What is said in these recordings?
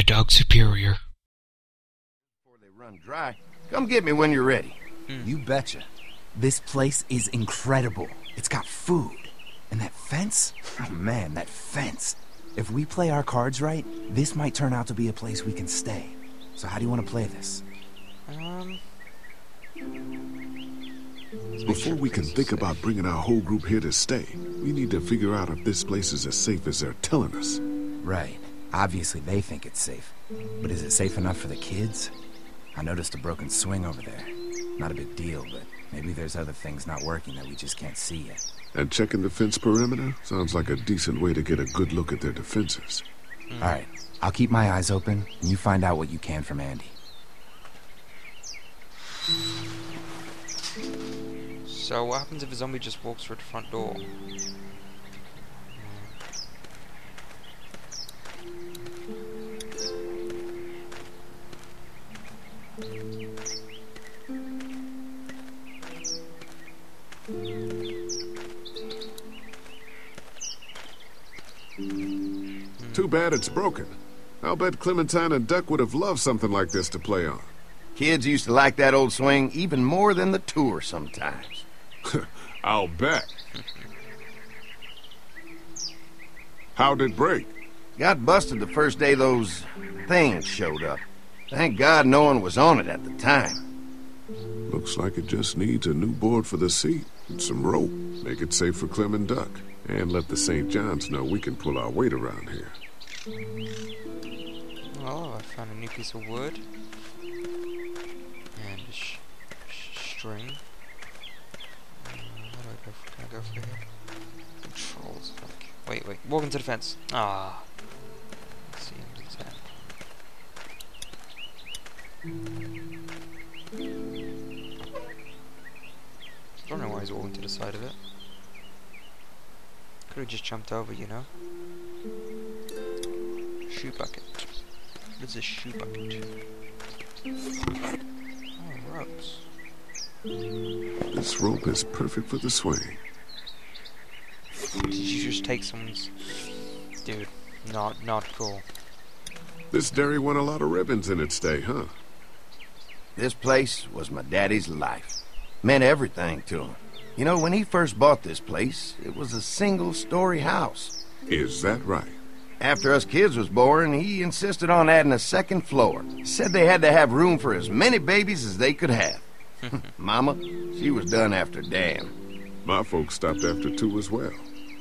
MaddogSuperior. Before they run dry, come get me when you're ready. You betcha. This place is incredible. It's got food. And that fence? Oh man, that fence. If we play our cards right, this might turn out to be a place we can stay. So how do you want to play this? Before we can think about bringing our whole group here to stay, we need to figure out if this place is as safe as they're telling us. Right. Obviously they think it's safe. But is it safe enough for the kids? I noticed a broken swing over there. Not a big deal, but maybe there's other things not working that we just can't see yet. And checking the fence perimeter sounds like a decent way to get a good look at their defenses. Alright, I'll keep my eyes open, and you find out what you can from Andy. So what happens if a zombie just walks through the front door? Too bad it's broken. I'll bet Clementine and Duck would have loved something like this to play on. Kids used to like that old swing even more than the tour sometimes. I'll bet. How'd it break? Got busted the first day those things showed up. Thank God no one was on it at the time. Looks like it just needs a new board for the seat and some rope. Make it safe for Clem and Duck. And let the St. John's know we can pull our weight around here. Oh, I found a new piece of wood. And a string. How do I go for, can I go for here? Controls. Okay. Wait. Walk into the fence. Ah. Let's see him attack. I don't know why he's walking to the side of it. Could have just jumped over, you know? Shoe bucket. What is a shoe bucket? Oh, ropes. This rope is perfect for the swing. Did you just take someone's... Dude, not cool. This dairy won a lot of ribbons in its day, huh? This place was my daddy's life. Meant everything to him. You know, when he first bought this place, it was a single-story house. Is that right? After us kids was born, he insisted on adding a second floor. Said they had to have room for as many babies as they could have. Mama, she was done after Dan. My folks stopped after 2 as well.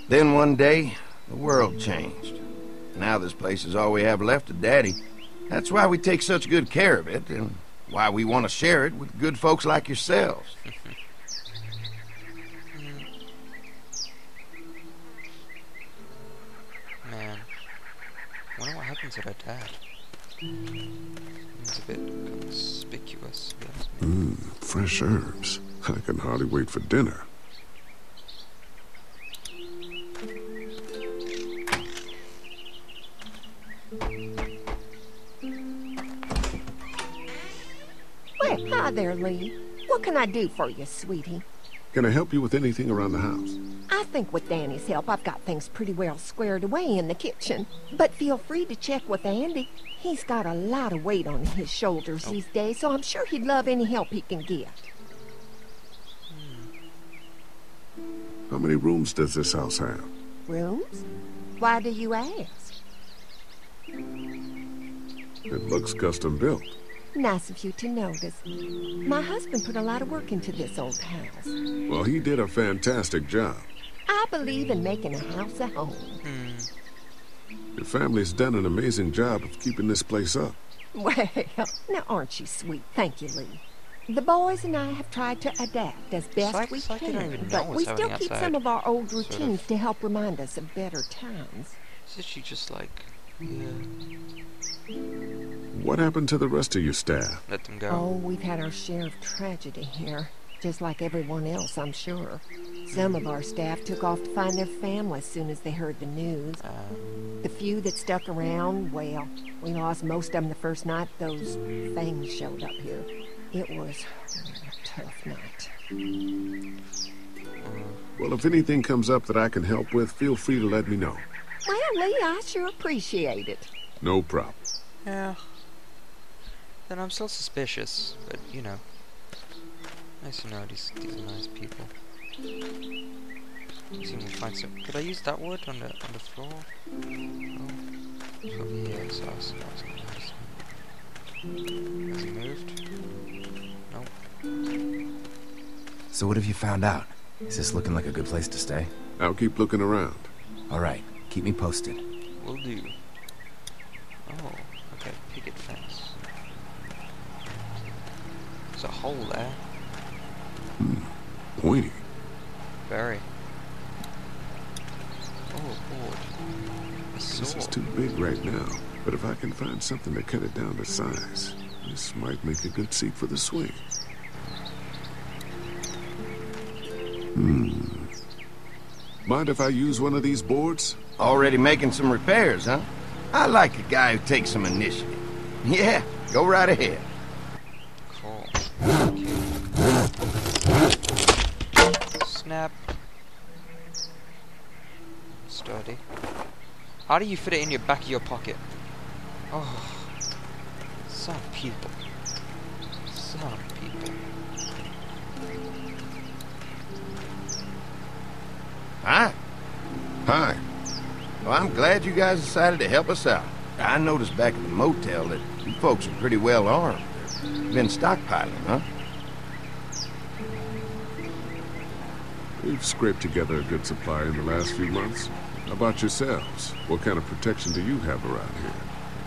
Then one day, the world changed. Now this place is all we have left of Daddy. That's why we take such good care of it, and why we want to share it with good folks like yourselves. Man, I wonder what happened to their dad. It's a bit conspicuous, to be honest with you. Fresh herbs. I can hardly wait for dinner. Well, hi there, Lee. What can I do for you, sweetie? Can I help you with anything around the house? I think with Danny's help, I've got things pretty well squared away in the kitchen. But feel free to check with Andy. He's got a lot of weight on his shoulders these days, so I'm sure he'd love any help he can get. How many rooms does this house have? Rooms? Why do you ask? It looks custom built. Nice of you to notice. My husband put a lot of work into this old house. Well, he did a fantastic job. I believe in making a house a home. Your family's done an amazing job of keeping this place up. Well, now aren't you sweet? Thank you, Lee. The boys and I have tried to adapt as best we can, but we still keep some of our old routines to help remind us of better times. Is she just like, yeah, What happened to the rest of your staff? let them go? Oh, we've had our share of tragedy here, just like everyone else, I'm sure. Some of our staff took off to find their family as soon as they heard the news. The few that stuck around, well, we lost most of them the first night those things showed up here. It was a tough night. Well, if anything comes up that I can help with, feel free to let me know. Well, Lee, I sure appreciate it. No problem. Yeah. Then I'm still suspicious, but you know. Nice to know these are nice people. See if we find some. Could I use that wood on the floor? No. It's over here, so I was gonna use it. Has he moved? Nope. So what have you found out? Is this looking like a good place to stay? I'll keep looking around. All right, keep me posted. Will do. Oh, okay, picket fence. There's a hole there. Pointy. Very. Oh, board. A This sword. is too big right now, but if I can find something to cut it down to size, this might make a good seat for the swing. Mind if I use one of these boards? Already making some repairs, huh? I like a guy who takes some initiative. Yeah, go right ahead. Cool. Snap. Sturdy. How do you fit it in your back of your pocket? Oh. Some people. Some people. Hi. Hi. Well, I'm glad you guys decided to help us out. I noticed back at the motel that you folks are pretty well armed. You've been stockpiling, huh? We've scraped together a good supply in the last few months. How about yourselves? What kind of protection do you have around here?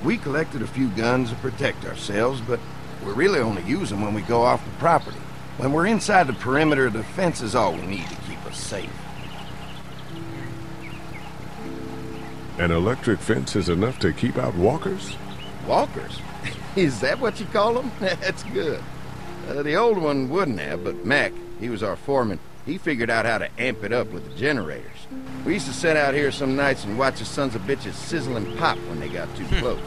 We collected a few guns to protect ourselves, but we really only use them when we go off the property. When we're inside the perimeter, the fence is all we need to keep us safe. An electric fence is enough to keep out walkers? Walkers? Is that what you call them? That's good. The old one wouldn't have, but Mac, he was our foreman. He figured out how to amp it up with the generators. We used to sit out here some nights and watch the sons of bitches sizzle and pop when they got too close.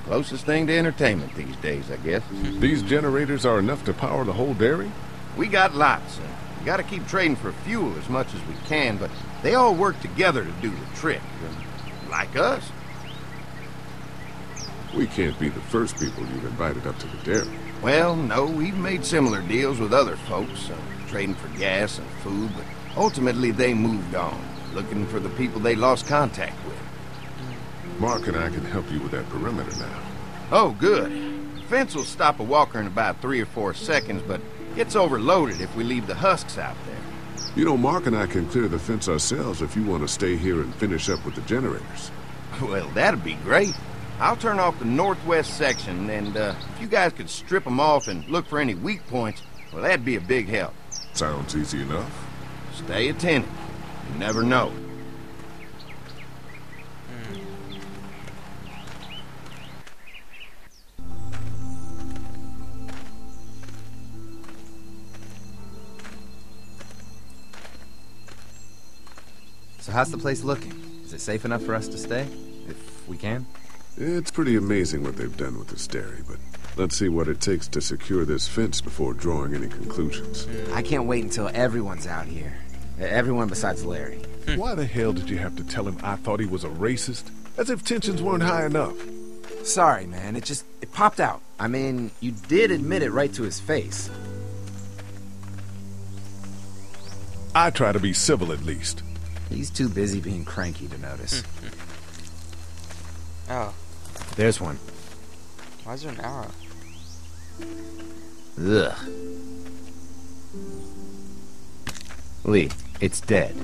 Closest thing to entertainment these days, I guess. These generators are enough to power the whole dairy? We got lots, and we gotta keep trading for fuel as much as we can, but they all work together to do the trick. Like us. We can't be the first people you've invited up to the dairy. Well, no, we've made similar deals with other folks, trading for gas and food, but ultimately they moved on, looking for the people they lost contact with. Mark and I can help you with that perimeter now. Oh, good. The fence will stop a walker in about 3 or 4 seconds, but gets overloaded if we leave the husks out there. You know, Mark and I can clear the fence ourselves if you want to stay here and finish up with the generators. Well, that'd be great. I'll turn off the northwest section, and if you guys could strip them off and look for any weak points, well, that'd be a big help. Sounds easy enough. Stay attentive. You never know. So how's the place looking? Is it safe enough for us to stay? If we can? It's pretty amazing what they've done with this dairy, but let's see what it takes to secure this fence before drawing any conclusions. I can't wait until everyone's out here. Everyone besides Larry. Why the hell did you have to tell him I thought he was a racist? As if tensions weren't high enough. Sorry, man. It popped out. I mean, you did admit it right to his face. I try to be civil at least. He's too busy being cranky to notice. Oh. There's one. Why is there an arrow? Ugh. Lee, it's dead.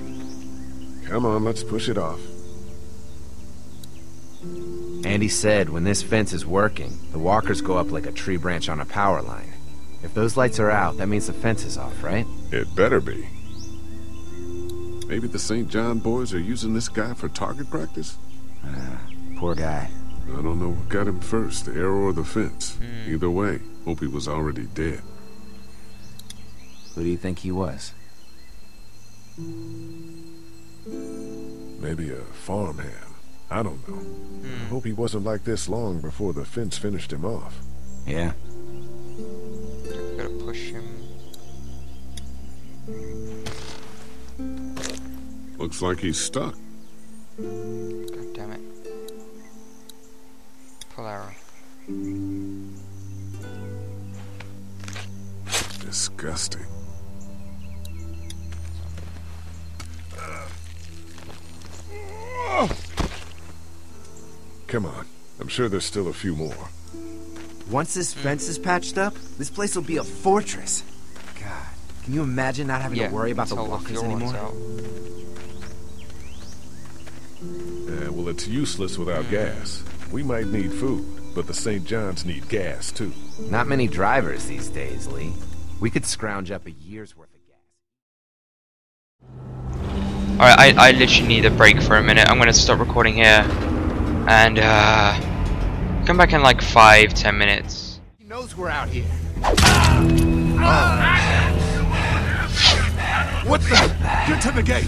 Come on, let's push it off. Andy said when this fence is working, the walkers go up like a tree branch on a power line. If those lights are out, that means the fence is off, right? It better be. Maybe the St. John boys are using this guy for target practice? Poor guy. I don't know what got him first, the arrow or the fence. Either way, hope he was already dead. Who do you think he was? Maybe a farmhand. I don't know. I hope he wasn't like this long before the fence finished him off. Yeah. Gotta push him. Looks like he's stuck. God damn it. Pull arrow. Disgusting. Come on. I'm sure there's still a few more. Once this fence is patched up, this place will be a fortress. God, can you imagine not having to worry about the walkers anymore? Well, it's useless without gas. We might need food, but the St. John's need gas, too. Not many drivers these days, Lee. We could scrounge up a year's worth of gas. Alright, I literally need a break for a minute. I'm gonna stop recording here. And, come back in like 5-10 minutes. He knows we're out here. What the? Get to the gate!